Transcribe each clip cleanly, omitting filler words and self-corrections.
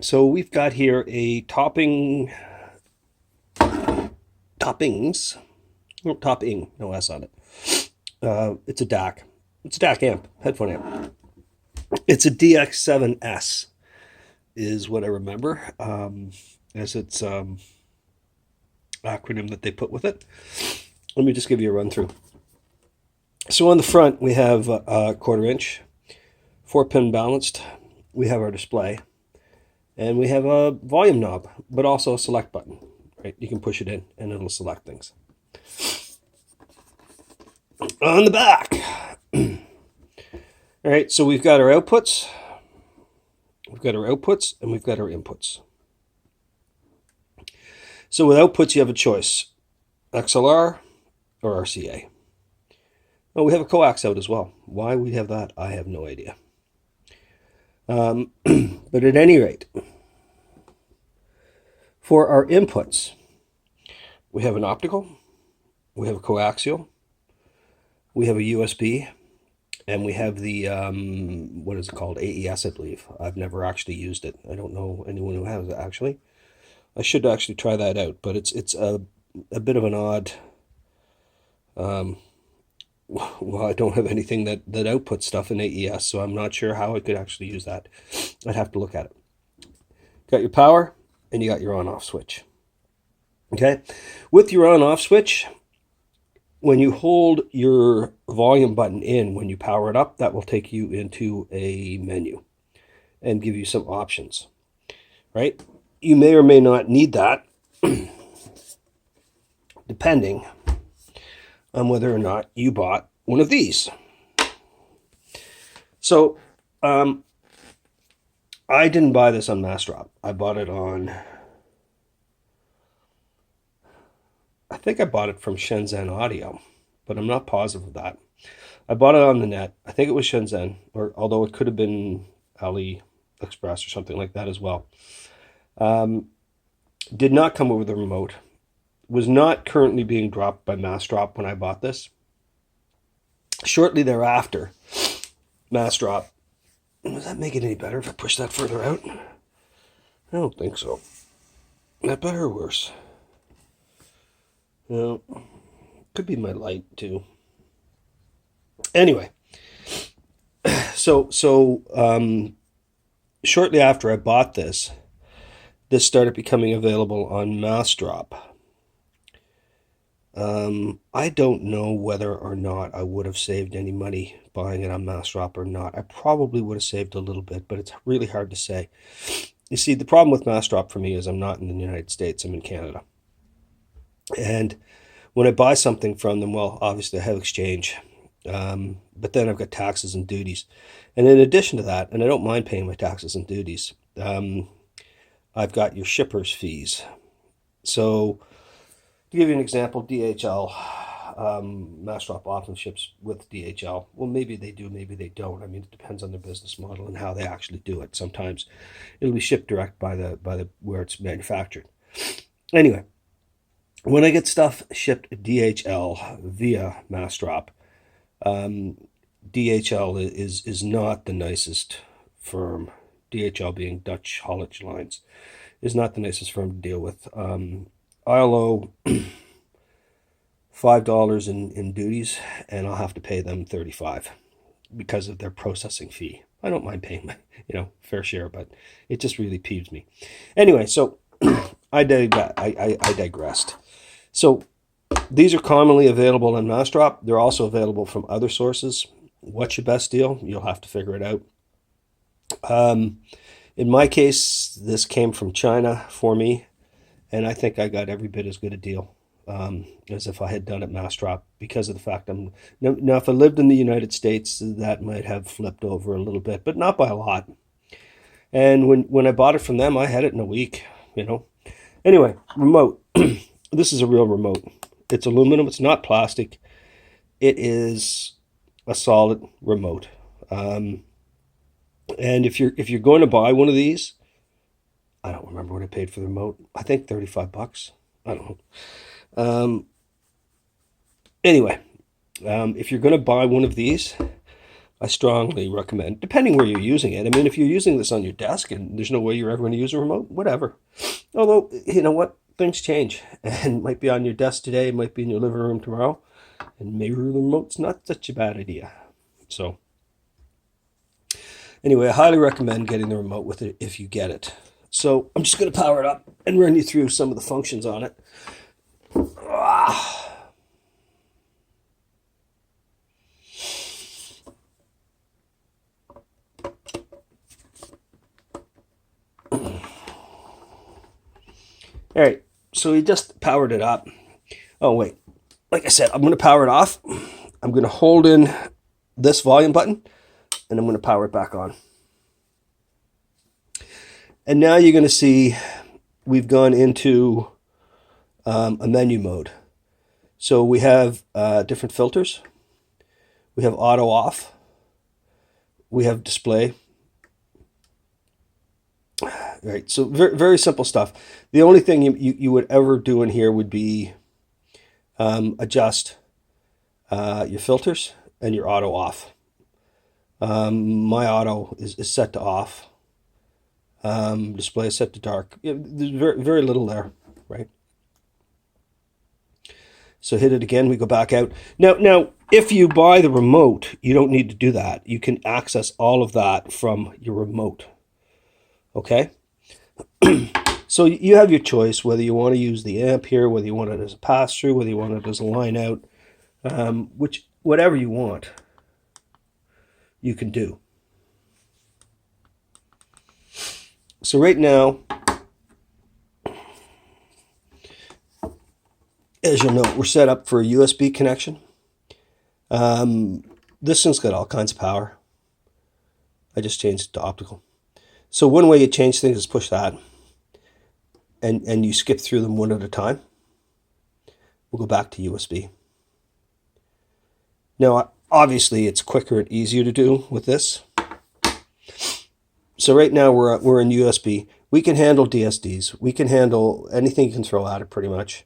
So we've got here a toppings, no, topping, no S on it. It's a DAC. It's a DAC amp, headphone amp. It's a Dx7's is what I remember as its acronym that they put with it. Let me just give you a run through. So on the front, we have a 1/4 inch, 4-pin balanced. We have our display, and we have a volume knob, but also a select button. Right, you can push it in, and it'll select things. On the back, all right. So we've got our outputs, and we've got our inputs. So with outputs, you have a choice: XLR or RCA. Oh, we have a coax out as well. Why we have that, I have no idea. But at any rate, for our inputs, we have an optical, we have a coaxial, we have a USB, and we have the, what is it called? AES, I believe. I've never actually used it. I don't know anyone who has it, actually. I should actually try that out, but it's a bit of an odd... well, I don't have anything that outputs stuff in AES, so I'm not sure how I could actually use that. I'd have to look at it. Got your power, and you got your on-off switch. Okay? With your on-off switch, when you hold your volume button in, when you power it up, that will take you into a menu and give you some options. Right? You may or may not need that, depending on whether or not you bought one of these. So, I didn't buy this on Massdrop. I bought it on... I think I bought it from Shenzhen Audio, but I'm not positive of that. I bought it on the net. I think it was Shenzhen, or although it could have been AliExpress or something like that as well. Did not come with a remote. Was not currently being dropped by Massdrop when I bought this. Shortly thereafter, Massdrop... Does that make it any better if I push that further out? I don't think so. Is that better or worse? No. Could be my light too. Anyway, so shortly after I bought this started becoming available on Massdrop. I don't know whether or not I would have saved any money buying it on Massdrop or not. I probably would have saved a little bit, but it's really hard to say. You see, the problem with Massdrop for me is I'm not in the United States, I'm in Canada. And when I buy something from them, well, obviously I have exchange, but then I've got taxes and duties. And in addition to that, and I don't mind paying my taxes and duties, I've got your shipper's fees. So, to give you an example, DHL, Massdrop often ships with DHL. Well, maybe they do, maybe they don't. I mean, it depends on their business model and how they actually do it. Sometimes it'll be shipped direct by the where it's manufactured. Anyway, when I get stuff shipped DHL via Massdrop, DHL is not the nicest firm. DHL being Dutch haulage lines is not the nicest firm to deal with. I'll owe $5 in duties, and I'll have to pay them $35 because of their processing fee. I don't mind paying my, fair share, but it just really peeves me. Anyway, so I digressed. So these are commonly available on Massdrop. They're also available from other sources. What's your best deal? You'll have to figure it out. In my case, this came from China for me, and I think I got every bit as good a deal as if I had done it Massdrop, because of the fact now if I lived in the United States, that might have flipped over a little bit, but not by a lot. And when I bought it from them, I had it in a week, Anyway, remote. This is a real remote. It's aluminum. It's not plastic. It is a solid remote. And if you're going to buy one of these, I don't remember what I paid for the remote. I think $35. I don't know. Anyway, if you're going to buy one of these, I strongly recommend, depending where you're using it. I mean, if you're using this on your desk and there's no way you're ever going to use a remote, whatever. Although, you know what? Things change. And it might be on your desk today, it might be in your living room tomorrow. And maybe the remote's not such a bad idea. So, anyway, I highly recommend getting the remote with it if you get it. So, I'm just going to power it up and run you through some of the functions on it. All right, so we just powered it up. Oh, wait. Like I said, I'm going to power it off. I'm going to hold in this volume button, and I'm going to power it back on. And now you're going to see we've gone into a menu mode. So we have different filters. We have auto off. We have display. Right, so very, very simple stuff. The only thing you would ever do in here would be adjust your filters and your auto off. My auto is set to off. Display is set to dark. There's very, very little there, right? So hit it again, we go back out. Now, if you buy the remote, you don't need to do that. You can access all of that from your remote, okay? So you have your choice whether you want to use the amp here, whether you want it as a pass-through, whether you want it as a line out, whatever you want, you can do. So right now, as you'll note, we're set up for a USB connection. This thing's got all kinds of power. I just changed it to optical. So one way you change things is push that. And you skip through them one at a time. We'll go back to USB. Now, obviously, it's quicker and easier to do with this. So right now, we're in USB. We can handle DSDs. We can handle anything you can throw at it, pretty much.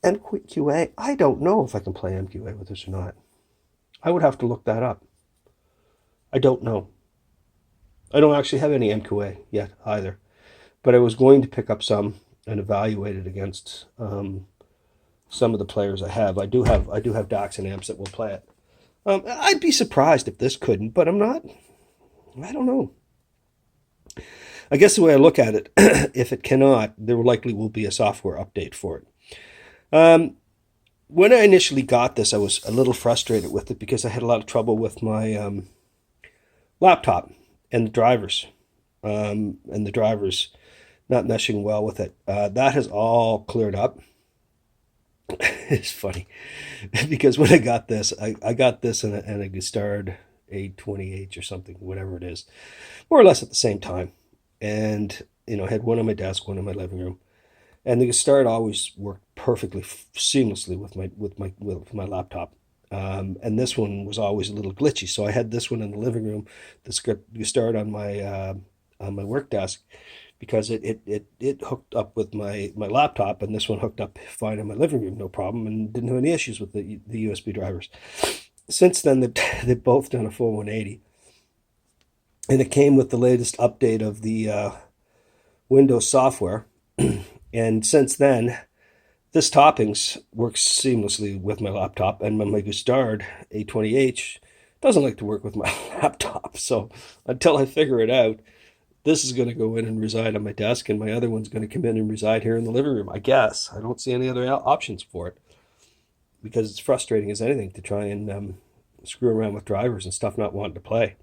And QA, I don't know if I can play MQA with this or not. I would have to look that up. I don't know. I don't actually have any MQA yet either. But I was going to pick up some and evaluate it against some of the players I have. I do have DACs and amps that will play it. I'd be surprised if this couldn't, but I'm not. I don't know. I guess the way I look at it, if it cannot, there likely will be a software update for it. When I initially got this, I was a little frustrated with it because I had a lot of trouble with my laptop and the drivers. Not meshing well with it. That has all cleared up. It's funny because when I got this, I got this in a Gustard A20H or something, whatever it is, more or less at the same time. And, I had one on my desk, one in my living room. And the Gustard always worked perfectly seamlessly with my laptop. And this one was always a little glitchy. So I had this one in the living room, the Gustard on my work desk, because it hooked up with my laptop, and this one hooked up fine in my living room, no problem, and didn't have any issues with the USB drivers. Since then, they've both done a full 180, and it came with the latest update of the Windows software, and since then, this toppings works seamlessly with my laptop, and my Gustard A20H doesn't like to work with my laptop. So until I figure it out, this is going to go in and reside on my desk, and my other one's going to come in and reside here in the living room, I guess. I don't see any other options for it because it's frustrating as anything to try and screw around with drivers and stuff not wanting to play.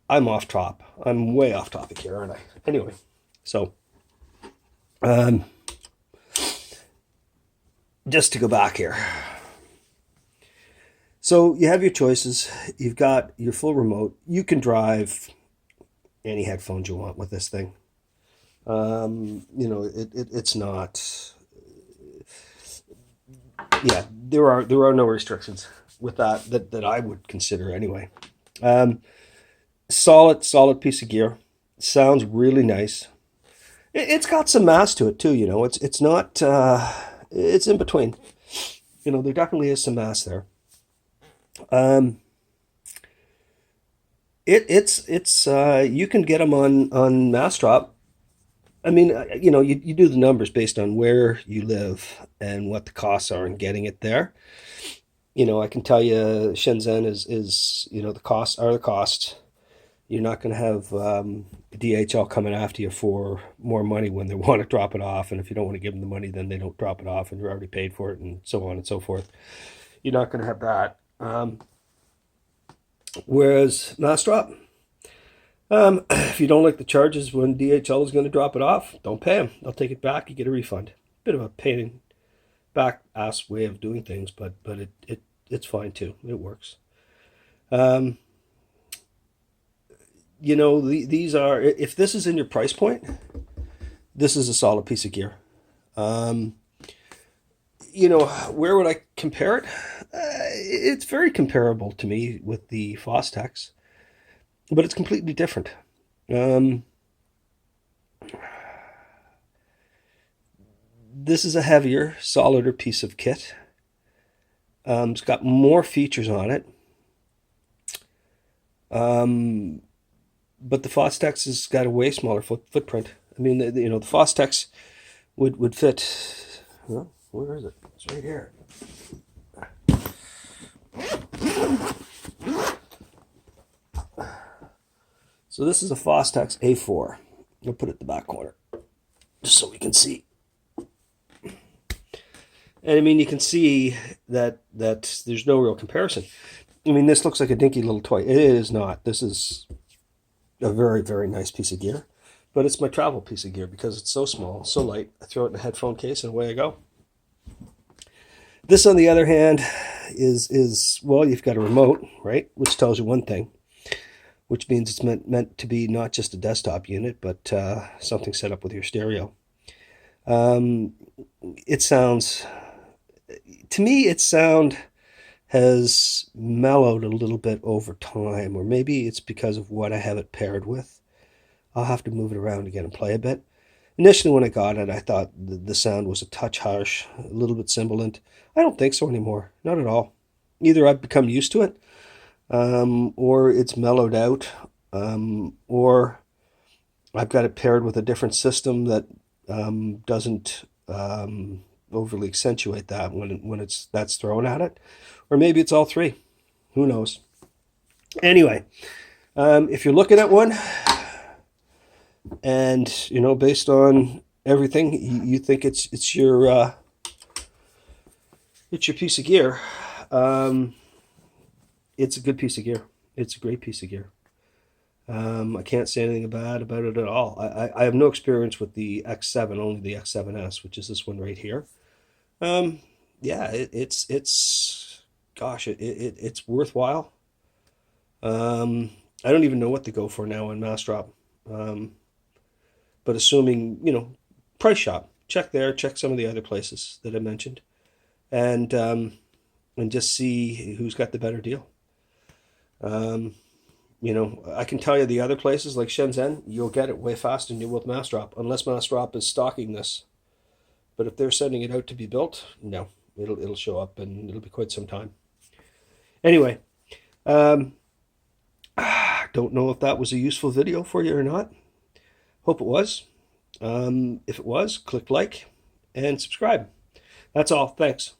I'm off top. I'm way off topic here, aren't I? Anyway, so just to go back here. So you have your choices. You've got your full remote. You can drive any headphones you want with this thing. It's not. Yeah, there are no restrictions with that I would consider anyway. Solid piece of gear. Sounds really nice. It's got some mass to it too. It's not. It's in between. There definitely is some mass there. It's you can get them on Mastrop. I mean, you do the numbers based on where you live and what the costs are in getting it there. I can tell you Shenzhen is the costs are the costs. You're not going to have DHL coming after you for more money when they want to drop it off, and if you don't want to give them the money, then they don't drop it off, and you're already paid for it, and so on and so forth. You're not going to have that. Whereas Mastrop, if you don't like the charges when DHL is going to drop it off, don't pay them. They'll take it back. You get a refund. Bit of a pain in back ass way of doing things, but it's fine too. It works. Um, these are, if this is in your price point, this is a solid piece of gear. Um, where would I compare it? It's very comparable to me with the Fostex, but it's completely different. Um, this is a heavier, solider piece of kit. It's got more features on it. But the Fostex has got a way smaller footprint. I mean, the Fostex would fit. Well, where is it? It's right here. So this is a Fostex A4. I'll put it in the back corner just so we can see. And I mean, you can see that there's no real comparison. I mean, this looks like a dinky little toy. It is not. This is a very, very nice piece of gear. But it's my travel piece of gear because it's so small, so light. I throw it in a headphone case and away I go. This, on the other hand, is well, you've got a remote, right? Which tells you one thing, which means it's meant to be not just a desktop unit, but something set up with your stereo. It sounds, to me, its sound has mellowed a little bit over time, or maybe it's because of what I have it paired with. I'll have to move it around again and play a bit. Initially, when I got it, I thought the sound was a touch harsh, a little bit sibilant. I don't think so anymore, not at all. Either I've become used to it, or it's mellowed out, or I've got it paired with a different system that doesn't overly accentuate that when that's thrown at it, or maybe it's all three. Who knows? Anyway, if you're looking at one, and based on everything, you think it's your piece of gear. It's a good piece of gear. It's a great piece of gear. I can't say anything bad about it at all. I have no experience with the X7, only the X7S, which is this one right here. Yeah, it's gosh, it's worthwhile. I don't even know what to go for now on Mastrop. But assuming, price shop, check there, check some of the other places that I mentioned, and just see who's got the better deal. I can tell you the other places like Shenzhen, you'll get it way faster than you will with Mastrop, unless Mastrop is stocking this. But if they're sending it out to be built, no, it'll show up and it'll be quite some time. Anyway, don't know if that was a useful video for you or not. Hope it was. If it was, click like and subscribe. That's all. Thanks.